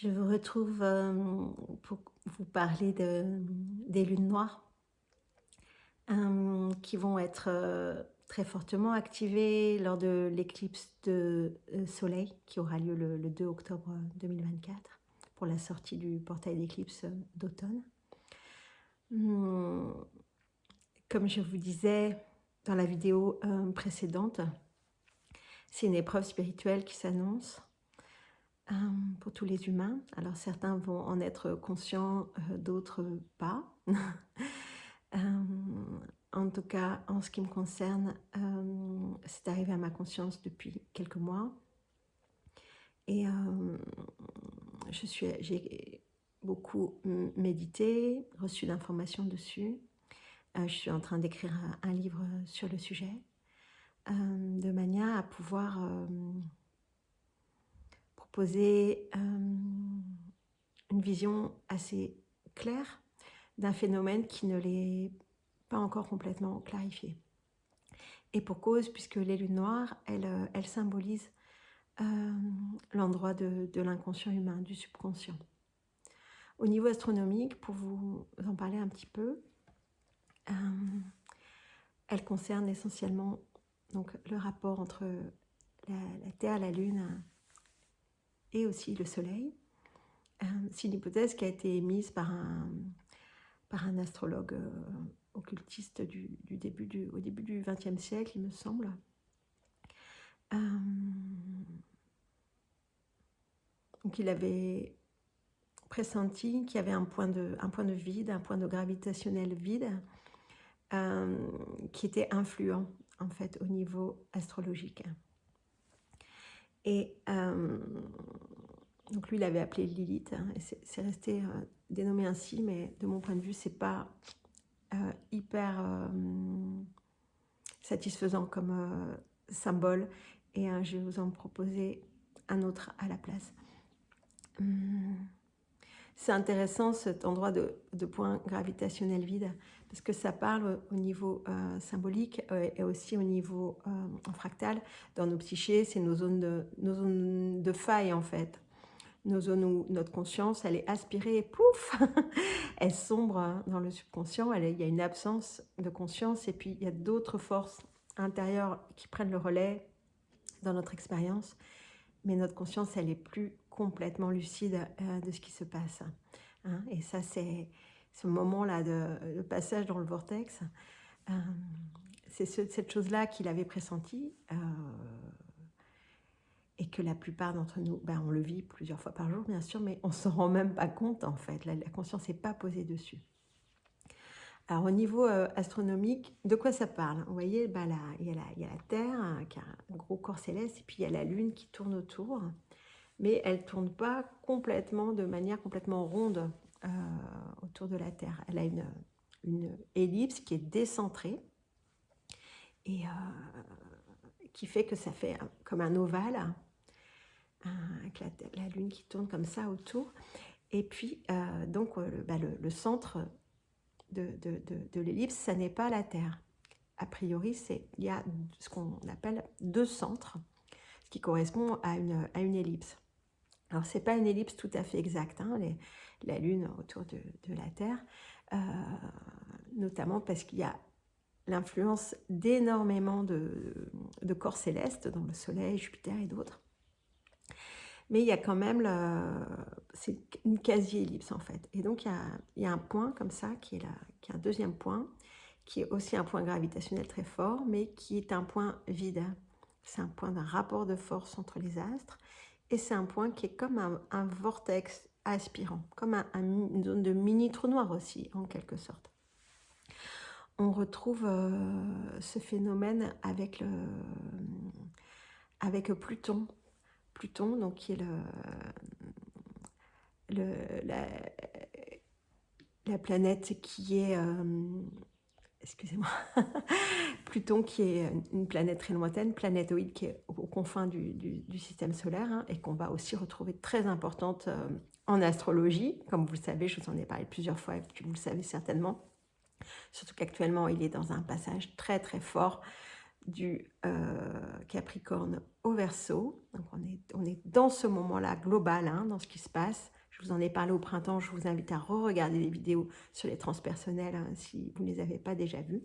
Je vous retrouve pour vous parler des lunes noires qui vont être très fortement activées lors de l'éclipse de soleil qui aura lieu le 2 octobre 2024 pour la sortie du portail d'éclipse d'automne. Hum, Comme je vous disais dans la vidéo précédente, c'est une épreuve spirituelle qui s'annonce pour tous les humains. Alors certains vont en être conscients, d'autres pas. En tout cas, en ce qui me concerne, c'est arrivé à ma conscience depuis quelques mois. Et j'ai beaucoup médité, reçu d'informations dessus. Je suis en train d'écrire un livre sur le sujet, de manière à pouvoir proposer une vision assez claire d'un phénomène qui ne l'est pas encore complètement clarifié. Et pour cause, puisque les lunes noires, elles symbolisent l'endroit de l'inconscient humain, du subconscient. Au niveau astronomique, pour vous en parler un petit peu, elles concernent essentiellement donc, le rapport entre la Terre, la Lune et aussi le Soleil. C'est une hypothèse qui a été émise par un astrologue occultiste au début du XXe siècle, il me semble. Donc il avait pressenti qu'il y avait un point de vide, un point de gravitationnel vide qui était influent en fait au niveau astrologique. Et donc lui, il l'avait appelé Lilith, et c'est resté dénommé ainsi, mais de mon point de vue, c'est pas hyper satisfaisant comme symbole, et je vais vous en proposer un autre à la place. C'est intéressant cet endroit de point gravitationnel vide, parce que ça parle au niveau symbolique et aussi au niveau fractal. Dans nos psychés, c'est nos zones de faille en fait. Nos zones où notre conscience, elle est aspirée et pouf, elle sombre dans le subconscient, il y a une absence de conscience, et puis il y a d'autres forces intérieures qui prennent le relais dans notre expérience, mais notre conscience, elle n'est plus complètement lucide de ce qui se passe. Hein, et ça, c'est ce moment-là de passage dans le vortex. C'est cette chose-là qu'il avait pressenti. Et que la plupart d'entre nous, on le vit plusieurs fois par jour, bien sûr, mais on ne s'en rend même pas compte, en fait. La conscience n'est pas posée dessus. Alors, au niveau astronomique, de quoi ça parle? Vous voyez, il y a la Terre, hein, qui a un gros corps céleste, et puis il y a la Lune qui tourne autour, mais elle ne tourne pas complètement, de manière complètement ronde autour de la Terre. Elle a une ellipse qui est décentrée, et qui fait que ça fait comme un ovale, avec la Lune qui tourne comme ça autour. Et puis, donc, le centre de l'ellipse, ça n'est pas la Terre. A priori, il y a ce qu'on appelle deux centres, ce qui correspond à une ellipse. Alors, ce n'est pas une ellipse tout à fait exacte, hein, la Lune autour de la Terre, notamment parce qu'il y a l'influence d'énormément de corps célestes, dans le Soleil, Jupiter et d'autres. Mais il y a quand même, c'est une quasi-ellipse en fait. Et donc il y a un point comme ça, qui est un deuxième point, qui est aussi un point gravitationnel très fort, mais qui est un point vide. C'est un point d'un rapport de force entre les astres, et c'est un point qui est comme un vortex aspirant, comme une zone de mini-trou noir aussi, en quelque sorte. On retrouve ce phénomène avec Pluton. Pluton, donc, qui est la planète qui est... excusez-moi. Pluton, qui est une planète très lointaine, planétoïde, qui est aux confins du système solaire, hein, et qu'on va aussi retrouver très importante en astrologie. Comme vous le savez, je vous en ai parlé plusieurs fois, et puis vous le savez certainement. Surtout qu'actuellement, il est dans un passage très très fort du Capricorne au Verseau. Donc on est dans ce moment-là global, hein, dans ce qui se passe. Je vous en ai parlé au printemps, je vous invite à re-regarder les vidéos sur les transpersonnels, hein, si vous ne les avez pas déjà vues.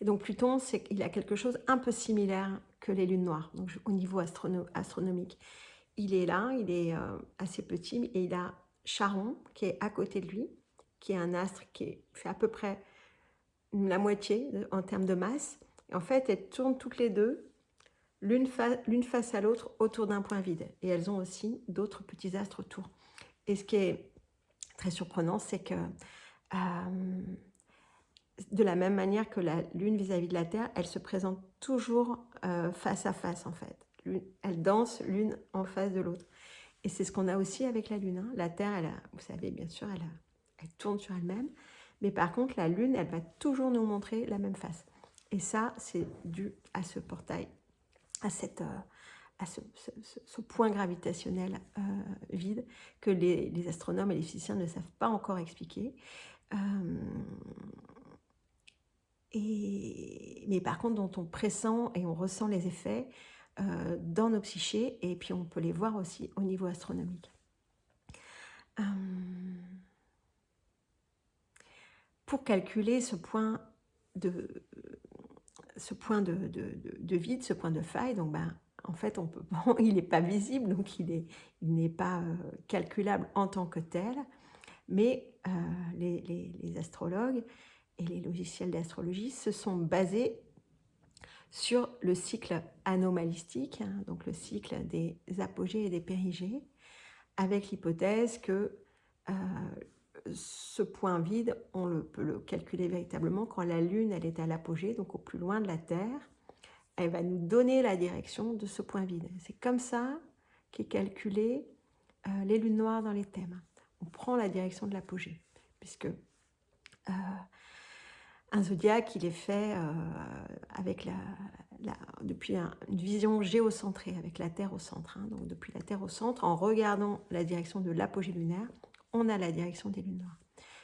Et donc Pluton, il a quelque chose un peu similaire que les lunes noires, donc au niveau astronomique. Il est là, il est assez petit, et il a Charon qui est à côté de lui, qui est un astre qui fait à peu près la moitié en termes de masse. Et en fait, elles tournent toutes les deux, l'une face à l'autre, autour d'un point vide. Et elles ont aussi d'autres petits astres autour. Et ce qui est très surprenant, c'est que de la même manière que la Lune vis-à-vis de la Terre, elle se présente toujours face à face, en fait. Elles dansent l'une en face de l'autre. Et c'est ce qu'on a aussi avec la Lune, hein. La Terre, vous savez, bien sûr, elle tourne sur elle-même. Mais par contre, la Lune, elle va toujours nous montrer la même face. Et ça, c'est dû à ce portail, à ce point gravitationnel vide que les astronomes et les physiciens ne savent pas encore expliquer. Mais par contre, dont on pressent et on ressent les effets dans nos psychés, et puis on peut les voir aussi au niveau astronomique. Pour calculer ce point de vide, ce point de faille, donc en fait, il n'est pas visible, donc il n'est pas calculable en tant que tel, mais les astrologues et les logiciels d'astrologie se sont basés sur le cycle anomalistique, hein, donc le cycle des apogées et des périgées, avec l'hypothèse que ce point vide, peut le calculer véritablement quand la Lune elle est à l'apogée, donc au plus loin de la Terre. Elle va nous donner la direction de ce point vide. C'est comme ça qu'est calculé les lunes noires dans les thèmes. On prend la direction de l'apogée, puisque un zodiaque, il est fait avec depuis une vision géocentrée, avec la Terre au centre. Hein. Donc depuis la Terre au centre, en regardant la direction de l'apogée lunaire, on a la direction des lunes noires.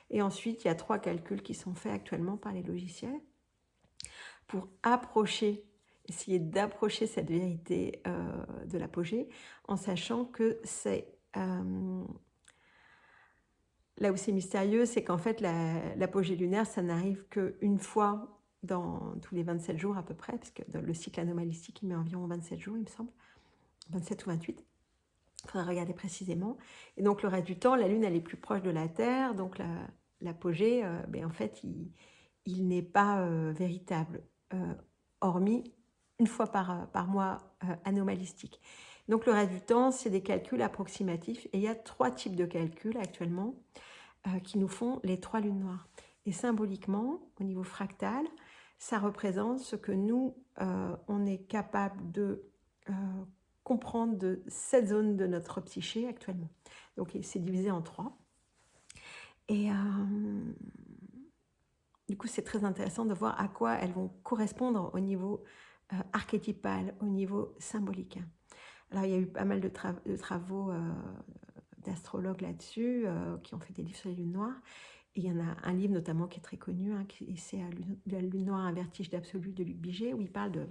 Et ensuite, il y a 3 calculs qui sont faits actuellement par les logiciels pour essayer d'approcher cette vérité de l'apogée, en sachant que c'est... là où c'est mystérieux, c'est qu'en fait, l'apogée lunaire, ça n'arrive qu'une fois dans tous les 27 jours à peu près, parce que dans le cycle anomalistique, il met environ 27 jours, il me semble, 27 ou 28. Il faudra regarder précisément. Et donc, le reste du temps, la Lune, elle est plus proche de la Terre, donc l'apogée, en fait, il n'est pas véritable, hormis une fois par mois anomalistique. Donc, le reste du temps, c'est des calculs approximatifs. Et il y a 3 types de calculs actuellement qui nous font les 3 lunes noires. Et symboliquement, au niveau fractal, ça représente ce que nous, on est capable de comprendre de cette zone de notre psyché actuellement. Donc, c'est divisé en 3. Et du coup, c'est très intéressant de voir à quoi elles vont correspondre au niveau archétypal, au niveau symbolique. Alors, il y a eu pas mal de travaux d'astrologues là-dessus, qui ont fait des livres sur les lunes noires. Et il y en a un livre notamment qui est très connu, hein, c'est La Lune noire, un vertige d'absolu de Luc Biget, où il parle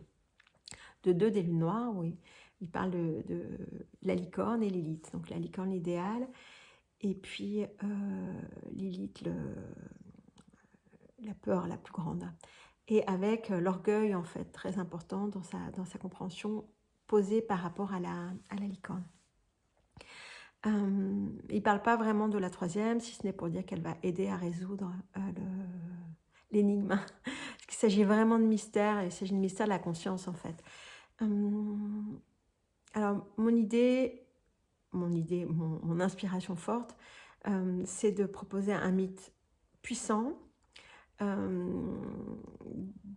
de 2 des lunes noires, où il parle de la licorne et Lilith. Donc la licorne idéale, et puis Lilith, la peur la plus grande. Et avec l'orgueil, en fait, très important dans sa compréhension, posée par rapport à la licorne. Il ne parle pas vraiment de la 3e, si ce n'est pour dire qu'elle va aider à résoudre l'énigme. Parce qu'il s'agit vraiment de mystère, et il s'agit de mystère de la conscience, en fait. Alors, mon inspiration forte, c'est de proposer un mythe puissant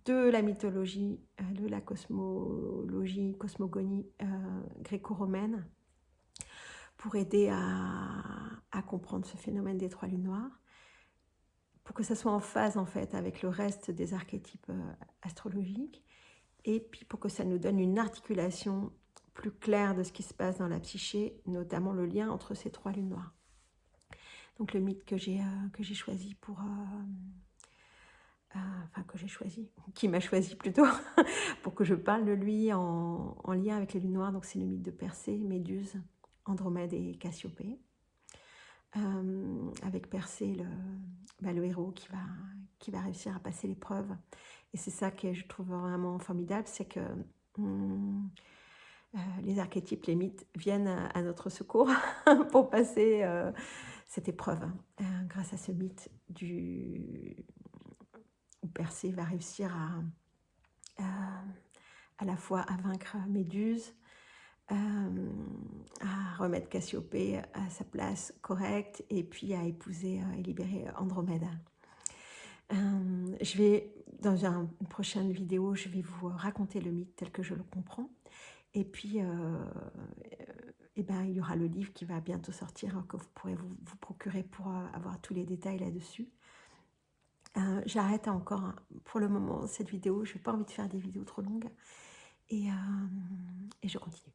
de la mythologie, de la cosmogonie gréco-romaine, pour aider à comprendre ce phénomène des 3 lunes noires, pour que ça soit en phase, en fait, avec le reste des archétypes astrologiques, et puis pour que ça nous donne une articulation plus claire de ce qui se passe dans la psyché, notamment le lien entre ces 3 lunes noires. Donc le mythe que j'ai choisi enfin que j'ai choisi, qui m'a choisi plutôt, pour que je parle de lui en lien avec les lunes noires. Donc c'est le mythe de Persée, Méduse, Andromède et Cassiopée. Avec Persée, le héros qui va réussir à passer l'épreuve. Et c'est ça que je trouve vraiment formidable, c'est que les archétypes, les mythes viennent à notre secours pour passer cette épreuve. Grâce à ce mythe où Persée va réussir à la fois à vaincre Méduse, à remettre Cassiopée à sa place correcte et puis à épouser et libérer Andromède. Dans une prochaine vidéo, je vais vous raconter le mythe tel que je le comprends. Et puis, il y aura le livre qui va bientôt sortir, que vous pourrez vous procurer pour avoir tous les détails là-dessus. J'arrête encore pour le moment cette vidéo. Je n'ai pas envie de faire des vidéos trop longues. Et je continue.